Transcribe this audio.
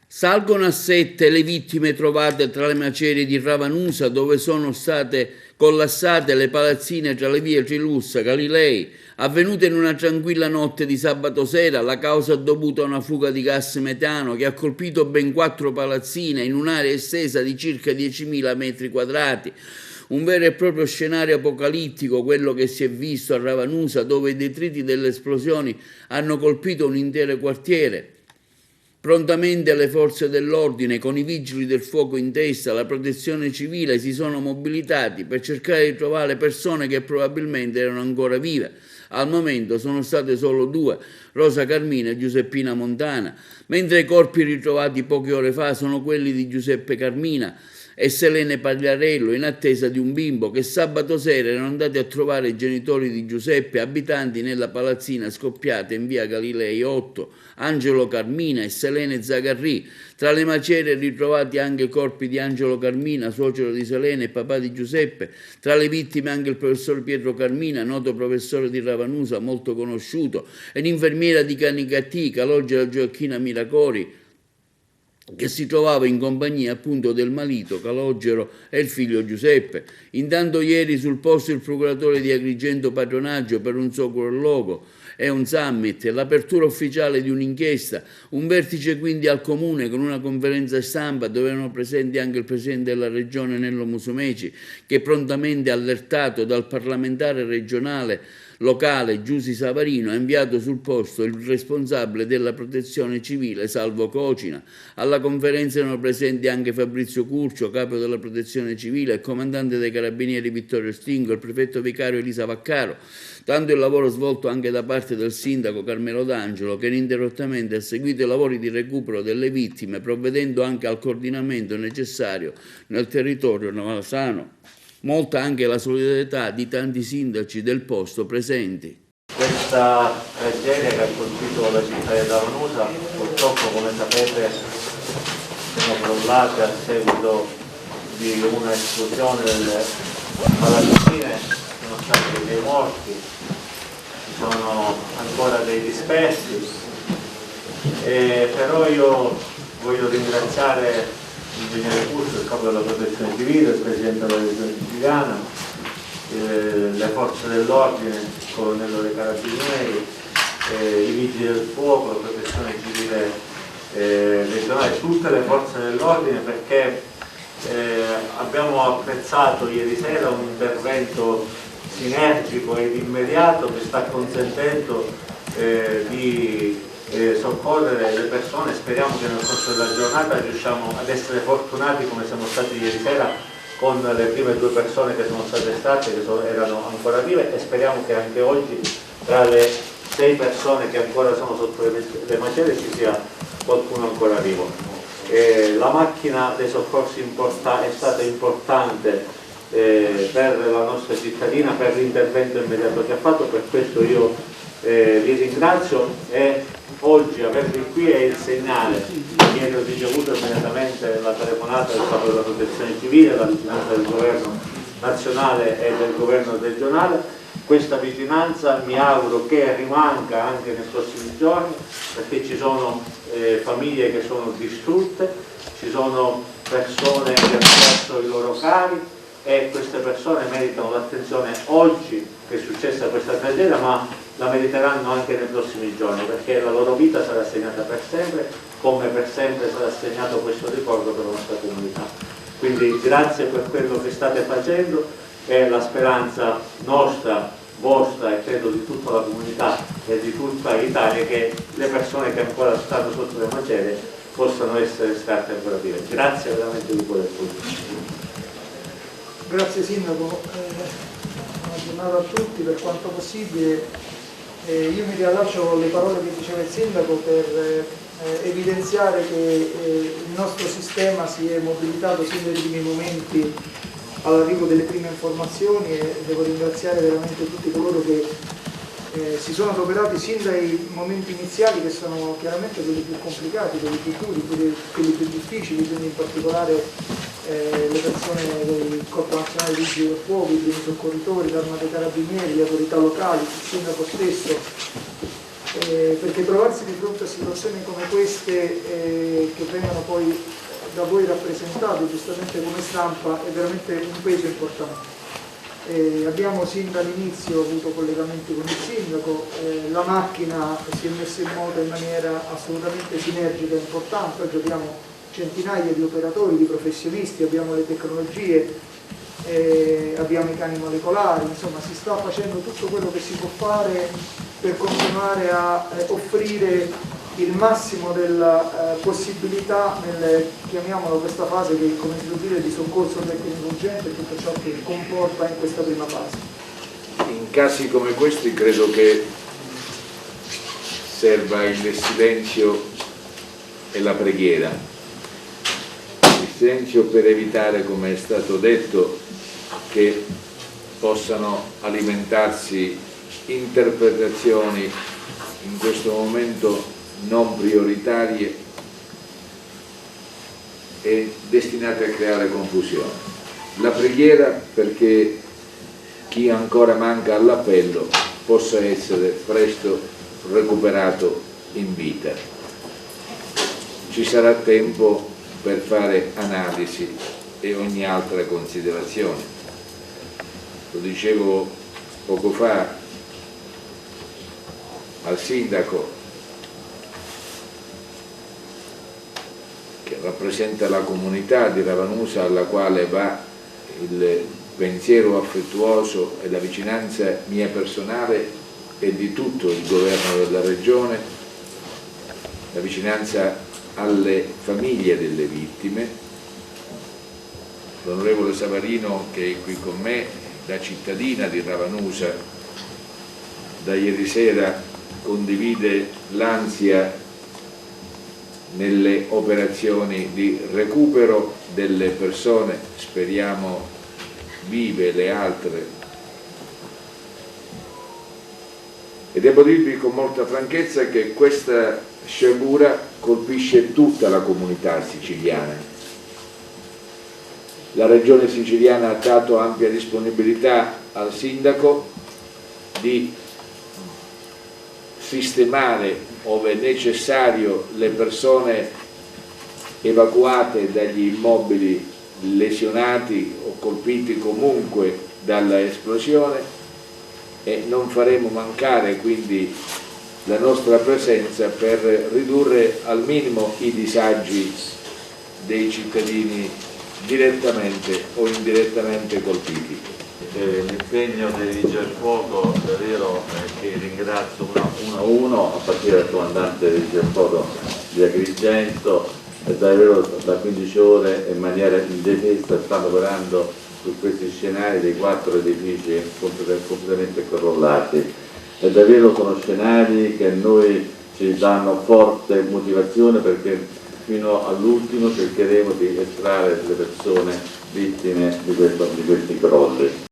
Salgono a 7 le vittime trovate tra le macerie di Ravanusa, dove sono state collassate le palazzine tra le vie Trilussa, Galilei. Avvenuta in una tranquilla notte di sabato sera, la causa è dovuta a una fuga di gas metano che ha colpito ben 4 palazzine in un'area estesa di circa 10.000 metri quadrati. Un vero e proprio scenario apocalittico quello che si è visto a Ravanusa, dove i detriti delle esplosioni hanno colpito un intero quartiere. Prontamente le forze dell'ordine, con i vigili del fuoco in testa, la protezione civile, si sono mobilitati per cercare di trovare persone che probabilmente erano ancora vive. Al momento sono state solo 2, Rosa Carmina e Giuseppina Montana, mentre i corpi ritrovati poche ore fa sono quelli di Giuseppe Carmina e Selene Pagliarello, in attesa di un bimbo che sabato sera erano andati a trovare i genitori di Giuseppe, abitanti nella palazzina scoppiata in via Galilei 8, Angelo Carmina e Selene Zagarrì. Tra le macerie ritrovati anche i corpi di Angelo Carmina, suocero di Selene e papà di Giuseppe. Tra le vittime anche il professor Pietro Carmina, noto professore di Ravanusa, molto conosciuto, e l'infermiera di Canicattì, calogera Gioacchina Miracori, che si trovava in compagnia appunto del marito Calogero e il figlio Giuseppe. Intanto ieri sul posto il procuratore di Agrigento Patronaggio per un sopralluogo e un summit, l'apertura ufficiale di un'inchiesta, un vertice quindi al Comune con una conferenza stampa dove erano presenti anche il Presidente della Regione Nello Musumeci, che prontamente allertato dal parlamentare regionale locale Giussi Savarino ha inviato sul posto il responsabile della protezione civile Salvo Cocina. Alla conferenza erano presenti anche Fabrizio Curcio, capo della protezione civile, il comandante dei carabinieri Vittorio Stingo, il prefetto vicario Elisa Vaccaro, tanto il lavoro svolto anche da parte del sindaco Carmelo D'Angelo, che ininterrottamente ha seguito i lavori di recupero delle vittime, provvedendo anche al coordinamento necessario nel territorio navasano. Molta anche la solidarietà di tanti sindaci del posto presenti. Questa tragedia che ha colpito la città di Ravanusa, purtroppo come sapete sono crollate a seguito di una esplosione delle palazzine, sono stati dei morti, ci sono ancora dei dispersi, però io voglio ringraziare l'ingegnere Curcio, il capo della protezione civile, il presidente della regione siciliana, le forze dell'ordine, il colonnello dei carabinieri, i vigili del fuoco, la protezione civile regionale, tutte le forze dell'ordine, perché abbiamo apprezzato ieri sera un intervento sinergico ed immediato che sta consentendo di soccorrere le persone. Speriamo che nel corso della giornata riusciamo ad essere fortunati come siamo stati ieri sera con le prime 2 persone che sono state estratte, che erano ancora vive, e speriamo che anche oggi tra le 6 persone che ancora sono sotto le macerie ci sia qualcuno ancora vivo. La macchina dei soccorsi è stata importante per la nostra cittadina, per l'intervento immediato che ha fatto, per questo io vi ringrazio, e oggi avervi qui è il segnale. Ieri ho ricevuto immediatamente la telefonata del capo della protezione civile, la vicinanza del governo nazionale e del governo regionale. Questa vicinanza mi auguro che rimanga anche nei prossimi giorni, perché ci sono famiglie che sono distrutte, ci sono persone che hanno perso i loro cari, e queste persone meritano l'attenzione oggi che è successa questa tragedia, ma la meriteranno anche nei prossimi giorni, perché la loro vita sarà segnata per sempre, come per sempre sarà segnato questo ricordo per la nostra comunità. Quindi grazie per quello che state facendo, e la speranza nostra, vostra e credo di tutta la comunità e di tutta l'Italia che le persone che ancora stanno sotto le macerie possano essere estratte ancora vive. Grazie veramente di cuore a tutti. Grazie Sindaco, buona giornata a tutti. Per quanto possibile io mi riallaccio alle parole che diceva il Sindaco per evidenziare che il nostro sistema si è mobilitato sin dai primi momenti all'arrivo delle prime informazioni, e devo ringraziare veramente tutti coloro che si sono adoperati sin dai momenti iniziali, che sono chiaramente quelli più complicati, quelli più duri, quelli più difficili, quindi in particolare le persone del Corpo Nazionale dei Vigili del Fuoco, i primi soccorritori, l'Arma dei Carabinieri, le autorità locali, il Sindaco stesso, perché trovarsi di fronte a situazioni come queste che vengono poi da voi rappresentate giustamente come stampa è veramente un peso importante. Abbiamo sin dall'inizio avuto collegamenti con il sindaco, la macchina si è messa in moto in maniera assolutamente sinergica e importante. Oggi abbiamo centinaia di operatori, di professionisti, abbiamo le tecnologie, abbiamo i cani molecolari, insomma si sta facendo tutto quello che si può fare per continuare a offrire il massimo della possibilità nel, chiamiamolo questa fase che, come si può dire, di soccorso tecnico urgente e tutto ciò che comporta in questa prima fase. In casi come questi credo che serva il silenzio e la preghiera. Il silenzio per evitare, come è stato detto, che possano alimentarsi interpretazioni in questo momento non prioritarie e destinate a creare confusione. La preghiera perché chi ancora manca all'appello possa essere presto recuperato in vita. Ci sarà tempo per fare analisi e ogni altra considerazione. Lo dicevo poco fa al sindaco, che rappresenta la comunità di Ravanusa alla quale va il pensiero affettuoso e la vicinanza mia personale e di tutto il governo della regione, la vicinanza alle famiglie delle vittime. L'onorevole Savarino, che è qui con me, da cittadina di Ravanusa, da ieri sera condivide l'ansia nelle operazioni di recupero delle persone, speriamo vive, le altre. E devo dirvi con molta franchezza che questa sciagura colpisce tutta la comunità siciliana. La regione siciliana ha dato ampia disponibilità al sindaco di sistemare ove necessario le persone evacuate dagli immobili lesionati o colpiti comunque dalla esplosione, e non faremo mancare quindi la nostra presenza per ridurre al minimo i disagi dei cittadini direttamente o indirettamente colpiti. L'impegno dei Vigili del Fuoco, davvero che ringrazio uno a uno, a partire dal comandante dei Vigili del Fuoco di Agrigento, davvero da 15 ore in maniera indefessa stanno operando su questi scenari dei 4 edifici completamente crollati. E davvero sono scenari che a noi ci danno forte motivazione, perché fino all'ultimo cercheremo di estrarre le persone vittime di questi crolli.